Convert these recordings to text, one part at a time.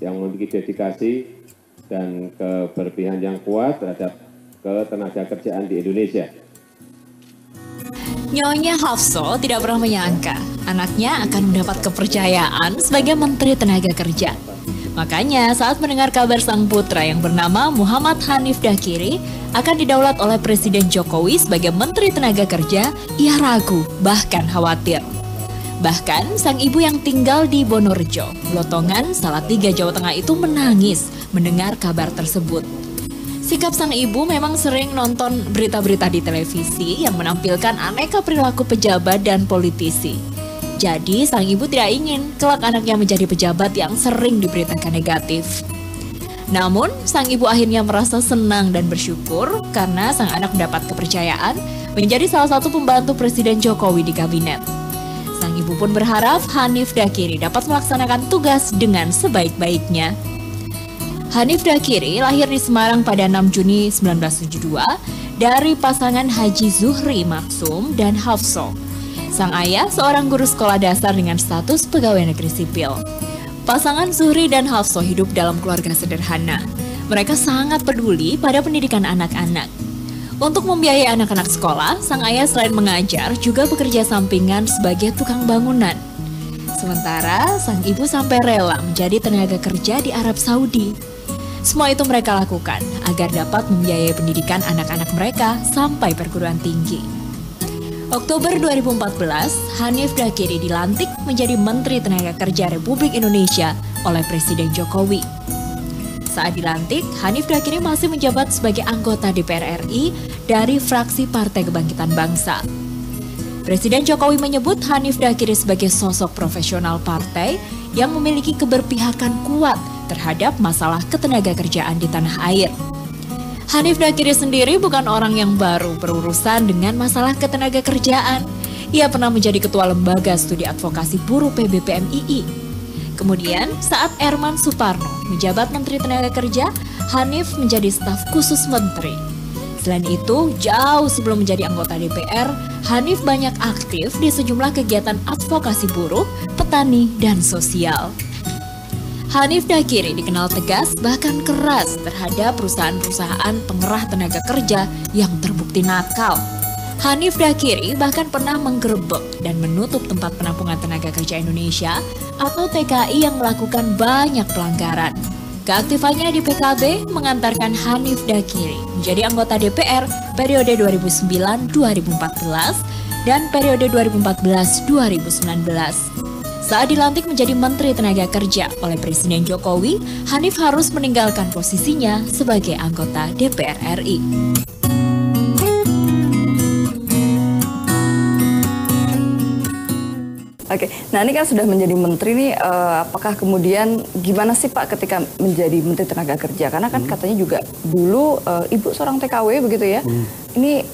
yang memiliki dedikasi dan keberpihakan yang kuat terhadap ketenagakerjaan di Indonesia. Nyonya Hafso tidak pernah menyangka anaknya akan mendapat kepercayaan sebagai Menteri Tenaga Kerja. Makanya saat mendengar kabar sang putra yang bernama Muhammad Hanif Dakiri akan didaulat oleh Presiden Jokowi sebagai Menteri Tenaga Kerja, ia ragu, bahkan khawatir. Bahkan sang ibu yang tinggal di Bonorejo, Blotongan, Salatiga, Jawa Tengah itu menangis mendengar kabar tersebut. Sikap sang ibu memang sering nonton berita-berita di televisi yang menampilkan aneka perilaku pejabat dan politisi. Jadi sang ibu tidak ingin kelak anaknya menjadi pejabat yang sering diberitakan negatif. Namun sang ibu akhirnya merasa senang dan bersyukur karena sang anak mendapat kepercayaan menjadi salah satu pembantu Presiden Jokowi di kabinet. Sang ibu pun berharap Hanif Dakiri dapat melaksanakan tugas dengan sebaik-baiknya. Hanif Dakiri lahir di Semarang pada 6 Juni 1972 dari pasangan Haji Zuhri Maksum dan Hafso. Sang ayah seorang guru sekolah dasar dengan status pegawai negeri sipil. Pasangan Zuhri dan Hafso hidup dalam keluarga sederhana. Mereka sangat peduli pada pendidikan anak-anak. Untuk membiayai anak-anak sekolah, sang ayah selain mengajar juga bekerja sampingan sebagai tukang bangunan. Sementara sang ibu sampai rela menjadi tenaga kerja di Arab Saudi. Semua itu mereka lakukan agar dapat membiayai pendidikan anak-anak mereka sampai perguruan tinggi. Oktober 2014, Hanif Dakiri dilantik menjadi Menteri Tenaga Kerja Republik Indonesia oleh Presiden Jokowi. Saat dilantik, Hanif Dakiri masih menjabat sebagai anggota DPR RI dari fraksi Partai Kebangkitan Bangsa. Presiden Jokowi menyebut Hanif Dakiri sebagai sosok profesional partai yang memiliki keberpihakan kuat terhadap masalah ketenagakerjaan di tanah air. Hanif Dakiri sendiri bukan orang yang baru berurusan dengan masalah ketenagakerjaan. Ia pernah menjadi ketua lembaga studi advokasi buruh PBPMII. Kemudian saat Erman Suparno menjabat Menteri Tenaga Kerja, Hanif menjadi staf khusus menteri. Selain itu, jauh sebelum menjadi anggota DPR, Hanif banyak aktif di sejumlah kegiatan advokasi buruh, petani, dan sosial. Hanif Dakiri dikenal tegas bahkan keras terhadap perusahaan-perusahaan pengerah tenaga kerja yang terbukti nakal. Hanif Dakiri bahkan pernah menggerebek dan menutup tempat penampungan tenaga kerja Indonesia atau TKI yang melakukan banyak pelanggaran. Keaktifannya di PKB mengantarkan Hanif Dakiri menjadi anggota DPR periode 2009-2014 dan periode 2014-2019. Saat dilantik menjadi Menteri Tenaga Kerja oleh Presiden Jokowi, Hanif harus meninggalkan posisinya sebagai anggota DPR RI. Oke, nah ini kan sudah menjadi menteri nih, apakah kemudian gimana sih Pak ketika menjadi Menteri Tenaga Kerja? Karena kan katanya juga dulu Ibu seorang TKW begitu ya. Ini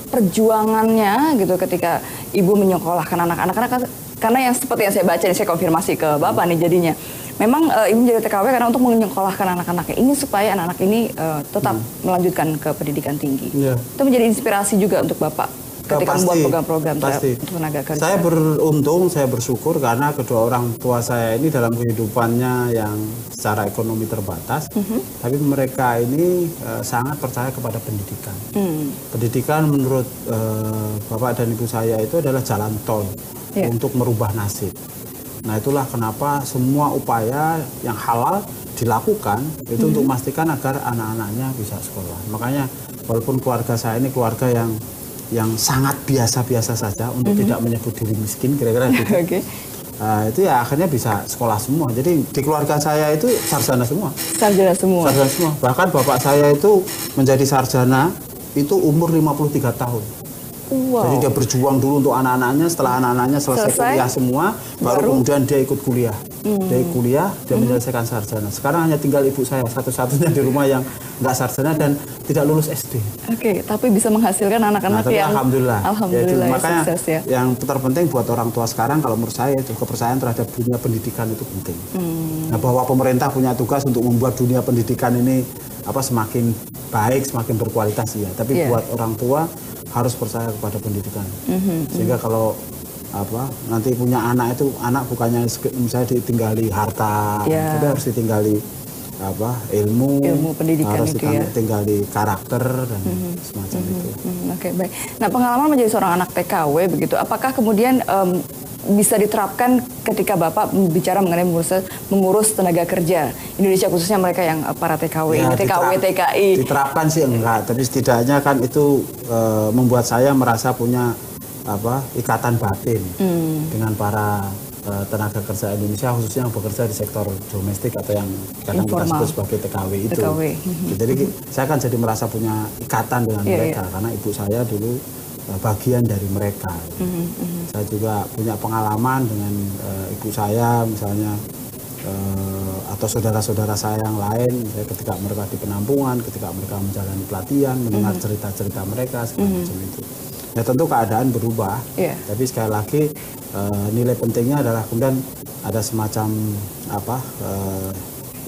perjuangannya gitu ketika Ibu menyekolahkan anak-anak, karena yang seperti yang saya baca ini, saya konfirmasi ke Bapak nih jadinya. Memang Ibu menjadi TKW karena untuk menyekolahkan anak-anaknya ini supaya anak-anak ini tetap melanjutkan ke pendidikan tinggi. Itu menjadi inspirasi juga untuk Bapak ketika membuat program-program untuk tenaga kerja. Saya beruntung, saya bersyukur karena kedua orang tua saya ini dalam kehidupannya yang secara ekonomi terbatas, tapi mereka ini sangat percaya kepada pendidikan. Pendidikan menurut Bapak dan Ibu saya itu adalah jalan tol untuk merubah nasib. Nah itulah kenapa semua upaya yang halal dilakukan itu untuk memastikan agar anak-anaknya bisa sekolah. Makanya walaupun keluarga saya ini keluarga yang sangat biasa-biasa saja untuk tidak menyebut diri miskin, kira-kira gitu. Itu ya akhirnya bisa sekolah semua. Jadi di keluarga saya itu sarjana semua. Sarjana semua. Bahkan bapak saya itu menjadi sarjana itu umur 53 tahun. Jadi dia berjuang dulu untuk anak-anaknya, setelah anak-anaknya selesai kuliah semua, baru kemudian dia ikut kuliah. Dia kuliah, dia menyelesaikan sarjana. Sekarang hanya tinggal ibu saya satu-satunya di rumah yang nggak sarjana dan tidak lulus SD. Tapi bisa menghasilkan anak-anak yang alhamdulillah. Alhamdulillah, makanya sukses ya. Yang terpenting buat orang tua sekarang kalau menurut saya itu kepercayaan terhadap dunia pendidikan itu penting. Nah, bahwa pemerintah punya tugas untuk membuat dunia pendidikan ini semakin baik, semakin berkualitas ya. Tapi buat orang tua harus percaya kepada pendidikan. Sehingga kalau nanti punya anak itu, anak bukannya misalnya ditinggali harta, tapi harus ditinggali ilmu pendidikan harus itu ya, tinggali karakter dan semacam itu. Oke, baik. Nah, pengalaman menjadi seorang anak TKW begitu, apakah kemudian bisa diterapkan ketika Bapak bicara mengenai mengurus tenaga kerja Indonesia, khususnya mereka yang para TKW, TKW, TKI? Diterapkan sih enggak, tapi setidaknya kan itu membuat saya merasa punya ikatan batin dengan para tenaga kerja Indonesia, khususnya yang bekerja di sektor domestik atau yang kadang kita sebut sebagai TKW itu. Jadi saya kan jadi merasa punya ikatan dengan mereka karena ibu saya dulu bagian dari mereka. Saya juga punya pengalaman dengan ibu saya misalnya, atau saudara-saudara saya yang lain, ketika mereka di penampungan, ketika mereka menjalani pelatihan, mendengar cerita-cerita mereka segala macam itu. Ya tentu keadaan berubah, tapi sekali lagi nilai pentingnya adalah kemudian ada semacam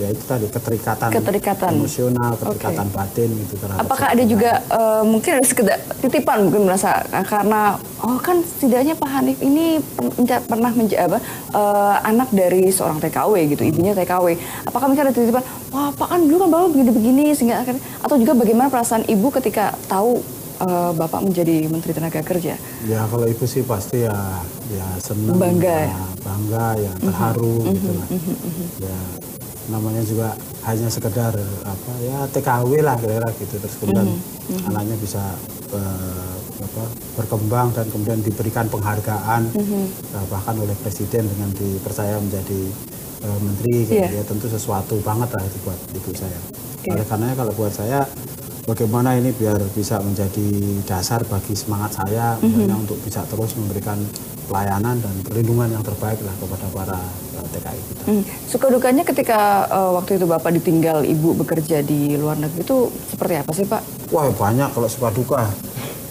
ya itu tadi keterikatan emosional, keterikatan batin gitu terhadap. Apakah ada juga mungkin ada sekedar titipan, mungkin merasa karena kan setidaknya Pak Hanif ini pernah menjadi anak dari seorang TKW gitu, ibunya TKW. Apakah misalnya ada titipan, wah Pak kan dulu kan Bapak begini-begini, sehingga akhirnya, atau juga bagaimana perasaan ibu ketika tahu Bapak menjadi Menteri Tenaga Kerja? Ya kalau ibu sih pasti ya senang, bangga ya, terharu gitu lah. Ya namanya juga hanya sekedar TKW lah kira-kira gitu, terus kemudian anaknya bisa berkembang dan kemudian diberikan penghargaan bahkan oleh presiden dengan dipercaya menjadi menteri, ya tentu sesuatu banget lah itu buat ibu saya. Oleh karenanya kalau buat saya, bagaimana ini biar bisa menjadi dasar bagi semangat saya misalnya untuk bisa terus memberikan pelayanan dan perlindungan yang terbaik lah kepada para TKI kita. Suka dukanya ketika waktu itu Bapak ditinggal ibu bekerja di luar negeri itu seperti apa sih Pak? Wah banyak kalau suka duka.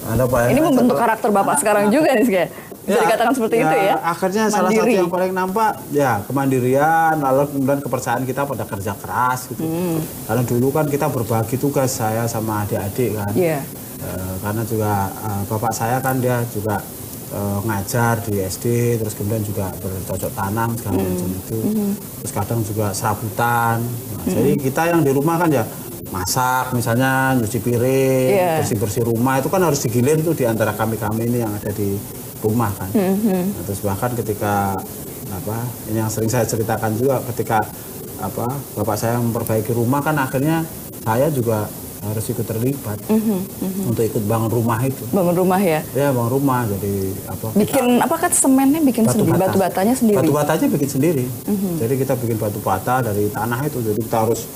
Ini membentuk karakter Bapak sekarang juga nih kayak. Bisa dikatakan seperti itu ya? Akhirnya mandiri. Salah satu yang paling nampak ya kemandirian, lalu kemudian kepercayaan kita pada kerja keras gitu. Karena dulu kan kita berbagi tugas, saya sama adik-adik kan. Karena juga bapak saya kan dia juga ngajar di SD, terus kemudian juga bercocok tanam segala macam itu. Terus kadang juga serabutan. Jadi kita yang di rumah kan ya masak misalnya, nyuci piring, bersih-bersih rumah, itu kan harus digilir tuh di antara kami-kami ini yang ada di rumah kan. Nah, terus bahkan ketika ini yang sering saya ceritakan juga, ketika bapak saya memperbaiki rumah kan akhirnya saya juga harus ikut terlibat untuk ikut bangun rumah itu. Bangun rumah ya? Ya bangun rumah, jadi bikin apakah semennya bikin sendiri, batu batanya sendiri? Batu batanya bikin sendiri. Jadi kita bikin batu bata dari tanah itu, jadi kita harus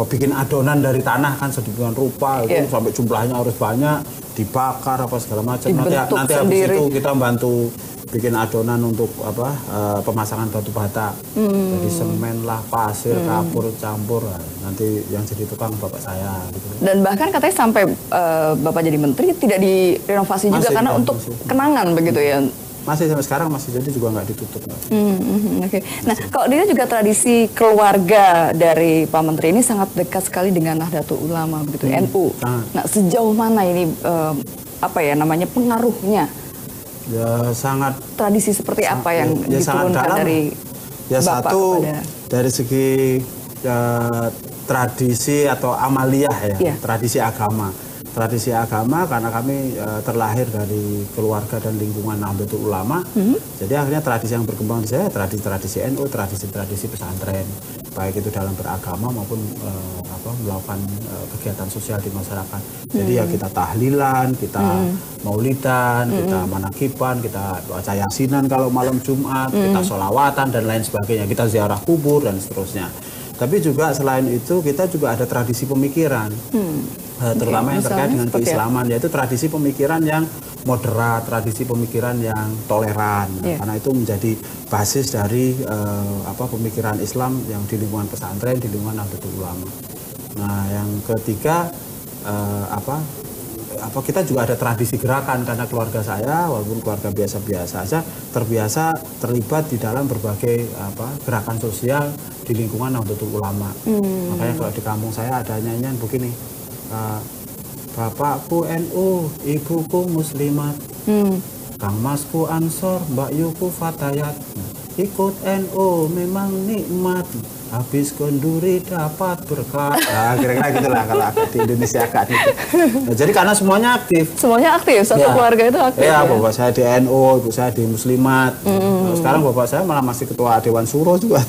bikin adonan dari tanah kan sedemikian rupa itu sampai jumlahnya harus banyak, dibakar segala macam. Nanti habis itu kita bantu bikin adonan untuk pemasangan batu bata. Jadi semen lah, pasir, kapur, campur. Nanti yang jadi tukang bapak saya gitu. Dan bahkan katanya sampai Bapak jadi menteri tidak direnovasi juga karena untuk kenangan begitu ya. Masih sampai sekarang masih, jadi juga nggak ditutup. Nah, kalau dia juga tradisi keluarga dari Pak Menteri ini sangat dekat sekali dengan Nahdlatul Ulama begitu, NU. Nah, sejauh mana ini pengaruhnya? Ya sangat. Tradisi seperti apa yang diturunkan dari Bapak kepada? Dari segi tradisi atau amaliyah ya, tradisi agama. Tradisi agama karena kami terlahir dari keluarga dan lingkungan Nahdlatul Ulama. Jadi akhirnya tradisi yang berkembang di saya tradisi NU, tradisi pesantren, baik itu dalam beragama maupun melakukan kegiatan sosial di masyarakat. Jadi ya kita tahlilan, kita maulidan, kita manakiban, kita baca yasinan kalau malam Jumat, kita sholawatan dan lain sebagainya, kita ziarah kubur dan seterusnya. Tapi juga selain itu kita juga ada tradisi pemikiran, terutama yang terkait dengan keislaman, yaitu tradisi pemikiran yang moderat, tradisi pemikiran yang toleran, karena itu menjadi basis dari pemikiran Islam yang di lingkungan pesantren, di lingkungan Nahdlatul Ulama. Nah, yang ketiga kita juga ada tradisi gerakan, karena keluarga saya walaupun keluarga biasa-biasa saja terbiasa terlibat di dalam berbagai gerakan sosial di lingkungan Nahdlatul Ulama. Makanya kalau di kampung saya ada nyanyian begini, bapakku NU, ibuku muslimat, Kang Masku Ansor, Mbak Yuku Fatayat, ikut NU memang nikmat, habis kenduri dapat berkah. Nah, kira-kira gitulah kalau di Indonesia kan itu. Nah, jadi karena semuanya aktif. Semuanya aktif, satu keluarga itu aktif. Ya, bapak saya di NU, ibu saya di Muslimat. Nah, sekarang bapak saya malah masih ketua Dewan Suro juga.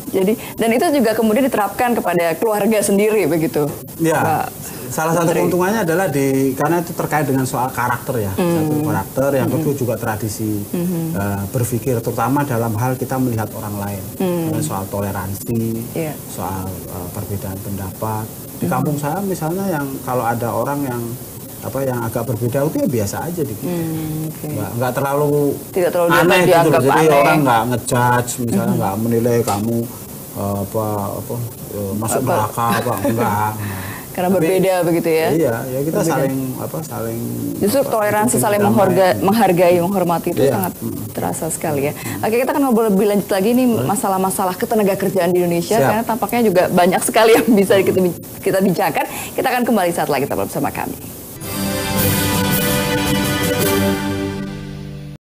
Jadi dan itu juga kemudian diterapkan kepada keluarga sendiri begitu. Ya. Salah satu keuntungannya adalah karena itu terkait dengan soal karakter ya, satu karakter, yang kedua juga tradisi berpikir, terutama dalam hal kita melihat orang lain, soal toleransi, soal perbedaan pendapat. Di kampung saya misalnya yang kalau ada orang yang agak berbeda itu ya biasa aja di kita, nggak terlalu aneh gitu loh. Jadi orang nggak ngejudge, misalnya nggak menilai kamu masuk neraka enggak. Karena berbeda begitu ya. Iya, ya kita saling justru toleransi, saling menghargai, menghormati itu sangat terasa sekali ya. Oke, kita akan ngobrol lebih lanjut lagi nih masalah-masalah ketenagakerjaan di Indonesia. Karena tampaknya juga banyak sekali yang bisa kita bicarakan. Kita akan kembali saat lagi tetap bersama kami.